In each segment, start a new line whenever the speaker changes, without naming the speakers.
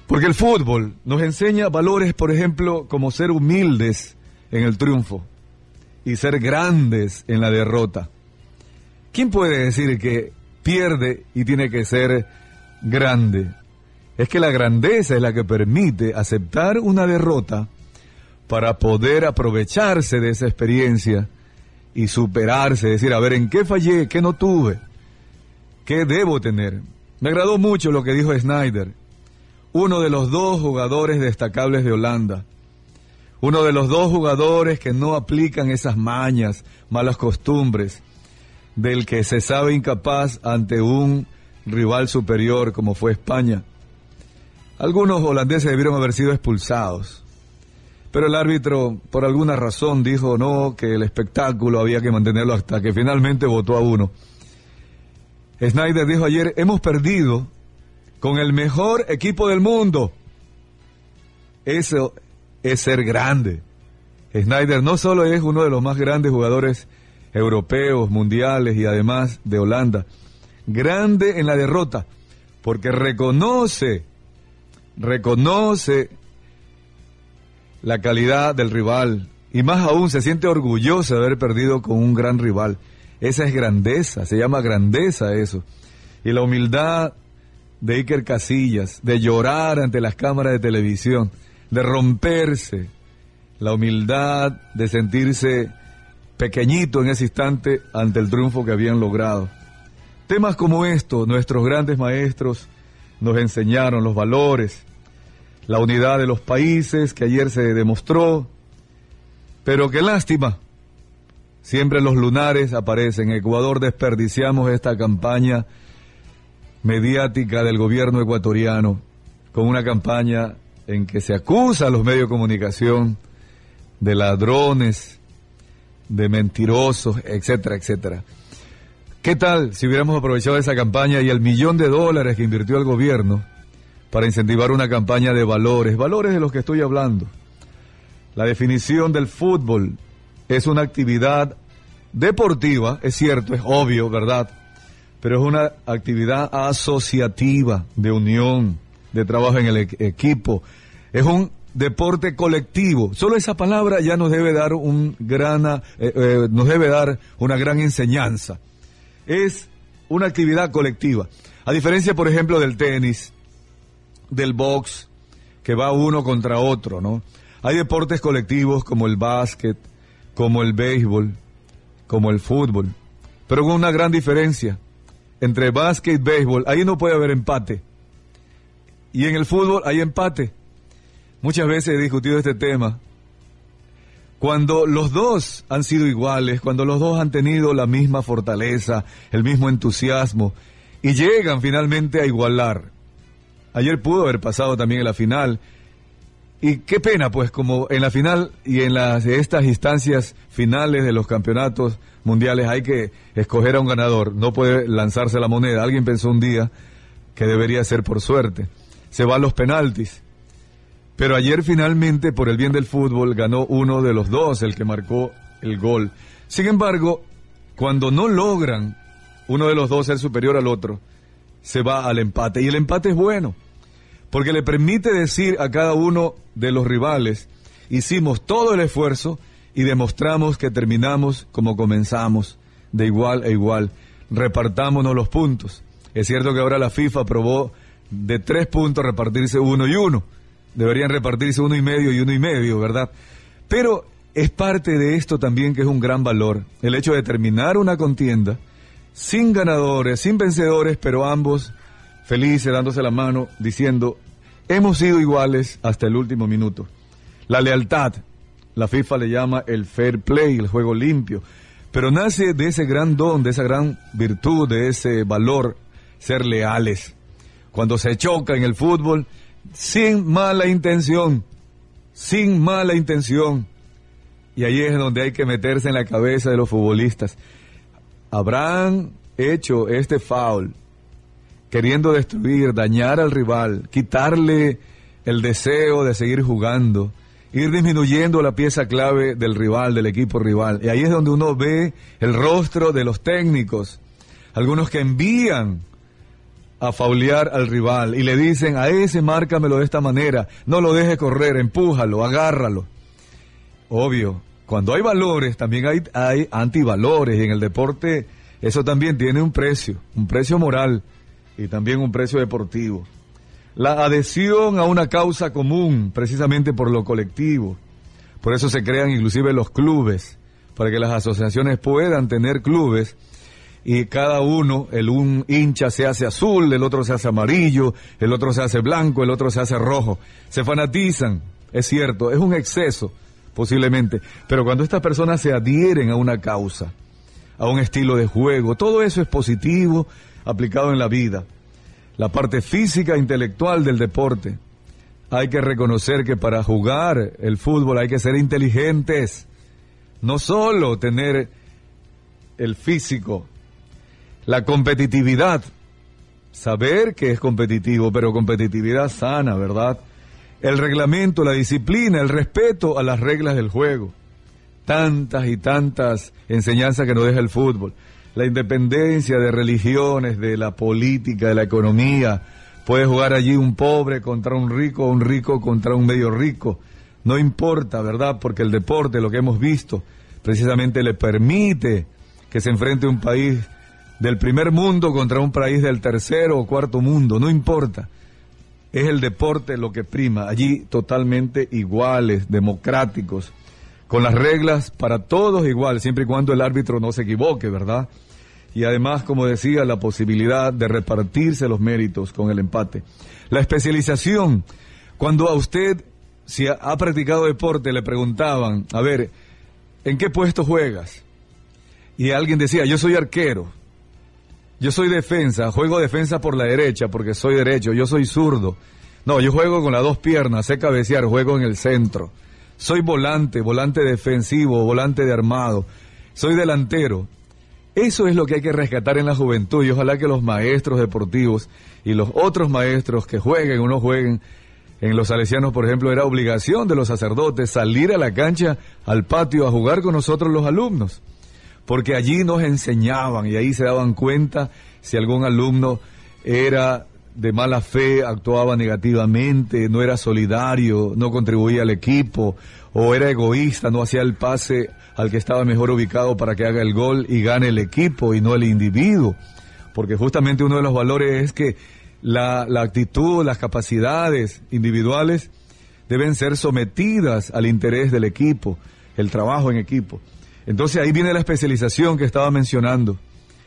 Porque el fútbol nos enseña valores, por ejemplo, como ser humildes en el triunfo y ser grandes en la derrota. ¿Quién puede decir que pierde y tiene que ser grande? Es que la grandeza es la que permite aceptar una derrota para poder aprovecharse de esa experiencia y superarse, decir, a ver, ¿en qué fallé? ¿Qué no tuve? ¿Qué debo tener? Me agradó mucho lo que dijo Sneijder, uno de los dos jugadores destacables de Holanda, uno de los dos jugadores que no aplican esas mañas, malas costumbres, del que se sabe incapaz ante un rival superior como fue España. Algunos holandeses debieron haber sido expulsados, pero el árbitro por alguna razón dijo no, que el espectáculo había que mantenerlo hasta que finalmente votó a uno. Sneijder dijo ayer, hemos perdido con el mejor equipo del mundo. Eso es ser grande. Sneijder no solo es uno de los más grandes jugadores europeos, mundiales y además de Holanda, grande en la derrota, porque reconoce la calidad del rival y más aún se siente orgulloso de haber perdido con un gran rival. Esa es grandeza, se llama grandeza eso. Y la humildad de Iker Casillas, de llorar ante las cámaras de televisión, de romperse, la humildad de sentirse pequeñito en ese instante ante el triunfo que habían logrado. Temas como estos, nuestros grandes maestros nos enseñaron los valores, la unidad de los países que ayer se demostró, pero qué lástima, siempre los lunares aparecen. En Ecuador desperdiciamos esta campaña mediática del gobierno ecuatoriano, con una campaña en que se acusa a los medios de comunicación de ladrones, de mentirosos, etcétera, etcétera. ¿Qué tal si hubiéramos aprovechado esa campaña y el $1.000.000 que invirtió el gobierno para incentivar una campaña de valores de los que estoy hablando? La definición del fútbol es una actividad deportiva, es cierto, es obvio, ¿verdad? Pero es una actividad asociativa, de unión, de trabajo en el equipo. Es un deporte colectivo. Solo esa palabra ya nos debe dar una gran enseñanza. Es una actividad colectiva. A diferencia, por ejemplo, del tenis, del box, que va uno contra otro, ¿no? Hay deportes colectivos como el básquet, como el béisbol, como el fútbol, pero con una gran diferencia. Entre básquet y béisbol, ahí no puede haber empate. Y en el fútbol hay empate. Muchas veces he discutido este tema. Cuando los dos han sido iguales, cuando los dos han tenido la misma fortaleza, el mismo entusiasmo, y llegan finalmente a igualar. Ayer pudo haber pasado también en la final. Y qué pena, pues, como en la final y en estas instancias finales de los campeonatos mundiales hay que escoger a un ganador. No puede lanzarse la moneda. Alguien pensó un día que debería ser por suerte. Se van los penaltis. Pero ayer finalmente, por el bien del fútbol, ganó uno de los dos, el que marcó el gol. Sin embargo, cuando no logran uno de los dos ser superior al otro, se va al empate. Y el empate es bueno, porque le permite decir a cada uno de los rivales, hicimos todo el esfuerzo y demostramos que terminamos como comenzamos, de igual a igual. Repartámonos los puntos. Es cierto que ahora la FIFA aprobó de 3 puntos repartirse 1 y 1. Deberían repartirse 1 y medio y 1 y medio, ¿verdad? Pero es parte de esto también que es un gran valor, el hecho de terminar una contienda sin ganadores, sin vencedores, pero ambos felices, dándose la mano, diciendo, hemos sido iguales hasta el último minuto. La lealtad, la FIFA le llama el fair play, el juego limpio, pero nace de ese gran don, de esa gran virtud, de ese valor, ser leales. Cuando se choca en el fútbol, sin mala intención, y ahí es donde hay que meterse en la cabeza de los futbolistas. Habrán hecho este foul queriendo destruir, dañar al rival, quitarle el deseo de seguir jugando, ir disminuyendo la pieza clave del rival, del equipo rival. Y ahí es donde uno ve el rostro de los técnicos, algunos que envían a faulear al rival y le dicen, a ese márcamelo de esta manera, no lo dejes correr, empújalo, agárralo. Obvio, cuando hay valores, también hay antivalores, y en el deporte eso también tiene un precio moral y también un precio deportivo. La adhesión a una causa común, precisamente por lo colectivo. Por eso se crean inclusive los clubes, para que las asociaciones puedan tener clubes, y cada uno, un hincha se hace azul, el otro se hace amarillo, el otro se hace blanco, el otro se hace rojo. Se fanatizan, es cierto, es un exceso, posiblemente, pero cuando estas personas se adhieren a una causa, a un estilo de juego, todo eso es positivo, aplicado en la vida. La parte física e intelectual del deporte. Hay que reconocer que para jugar el fútbol hay que ser inteligentes, no solo tener el físico. La competitividad, saber que es competitivo, pero competitividad sana, ¿verdad? El reglamento, la disciplina, el respeto a las reglas del juego. Tantas y tantas enseñanzas que nos deja el fútbol. La independencia de religiones, de la política, de la economía. Puede jugar allí un pobre contra un rico contra un medio rico. No importa, ¿verdad? Porque el deporte, lo que hemos visto, precisamente le permite que se enfrente un país del primer mundo contra un país del tercero o cuarto mundo, no importa. Es el deporte lo que prima, allí totalmente iguales, democráticos, con las reglas para todos igual, siempre y cuando el árbitro no se equivoque, ¿verdad? Y además, como decía, la posibilidad de repartirse los méritos con el empate. La especialización, cuando a usted, si ha practicado deporte, le preguntaban, a ver, ¿en qué puesto juegas? Y alguien decía, yo soy arquero. Yo soy defensa, juego defensa por la derecha porque soy derecho, yo soy zurdo. No, yo juego con las dos piernas, sé cabecear, juego en el centro. Soy volante defensivo, volante de armado. Soy delantero. Eso es lo que hay que rescatar en la juventud, y ojalá que los maestros deportivos y los otros maestros que jueguen o no jueguen, en los salesianos, por ejemplo, era obligación de los sacerdotes salir a la cancha, al patio, a jugar con nosotros los alumnos. Porque allí nos enseñaban y ahí se daban cuenta si algún alumno era de mala fe, actuaba negativamente, no era solidario, no contribuía al equipo, o era egoísta, no hacía el pase al que estaba mejor ubicado para que haga el gol y gane el equipo y no el individuo. Porque justamente uno de los valores es que la actitud, las capacidades individuales deben ser sometidas al interés del equipo, el trabajo en equipo. Entonces ahí viene la especialización que estaba mencionando.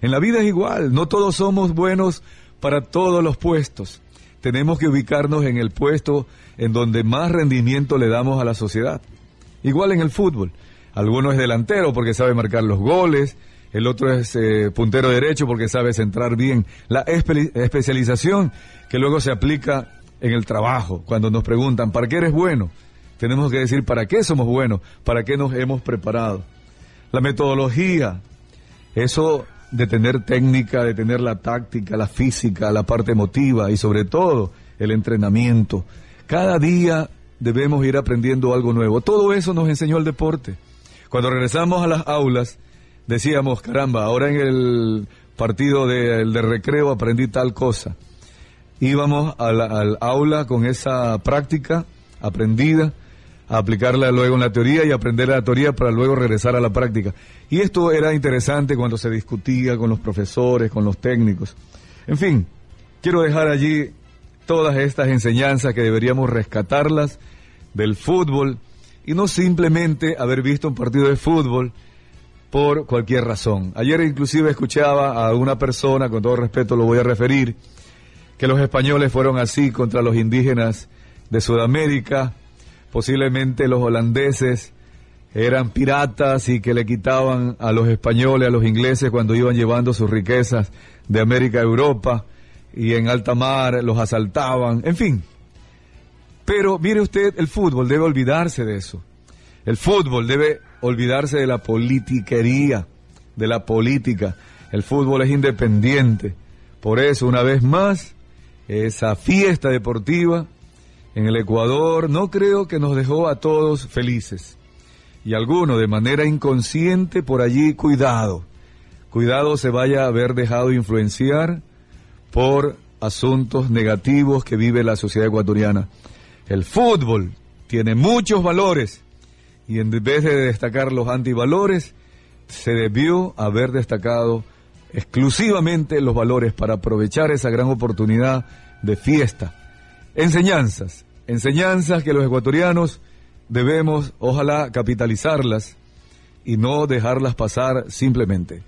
En la vida es igual, no todos somos buenos para todos los puestos. Tenemos que ubicarnos en el puesto en donde más rendimiento le damos a la sociedad. Igual en el fútbol. Alguno es delantero porque sabe marcar los goles, el otro es puntero derecho porque sabe centrar bien. La especialización que luego se aplica en el trabajo. Cuando nos preguntan, ¿para qué eres bueno? Tenemos que decir, ¿para qué somos buenos? ¿Para qué nos hemos preparado? La metodología, eso de tener técnica, de tener la táctica, la física, la parte emotiva y sobre todo el entrenamiento. Cada día debemos ir aprendiendo algo nuevo. Todo eso nos enseñó el deporte. Cuando regresamos a las aulas, decíamos, caramba, ahora en el partido de recreo aprendí tal cosa. Íbamos al aula con esa práctica aprendida, a aplicarla luego en la teoría y aprender la teoría para luego regresar a la práctica. Y esto era interesante cuando se discutía con los profesores, con los técnicos. En fin, quiero dejar allí todas estas enseñanzas que deberíamos rescatarlas del fútbol y no simplemente haber visto un partido de fútbol por cualquier razón. Ayer inclusive escuchaba a una persona, con todo respeto lo voy a referir, que los españoles fueron así contra los indígenas de Sudamérica. Posiblemente los holandeses eran piratas y que le quitaban a los españoles, a los ingleses cuando iban llevando sus riquezas de América a Europa y en alta mar los asaltaban, en fin. Pero mire usted, el fútbol debe olvidarse de eso. El fútbol debe olvidarse de la politiquería, de la política. El fútbol es independiente. Por eso, una vez más, esa fiesta deportiva en el Ecuador no creo que nos dejó a todos felices. Y alguno de manera inconsciente por allí, cuidado se vaya a haber dejado influenciar por asuntos negativos que vive la sociedad ecuatoriana. El fútbol tiene muchos valores y en vez de destacar los antivalores, se debió haber destacado exclusivamente los valores para aprovechar esa gran oportunidad de fiesta. Enseñanzas que los ecuatorianos debemos, ojalá, capitalizarlas y no dejarlas pasar simplemente.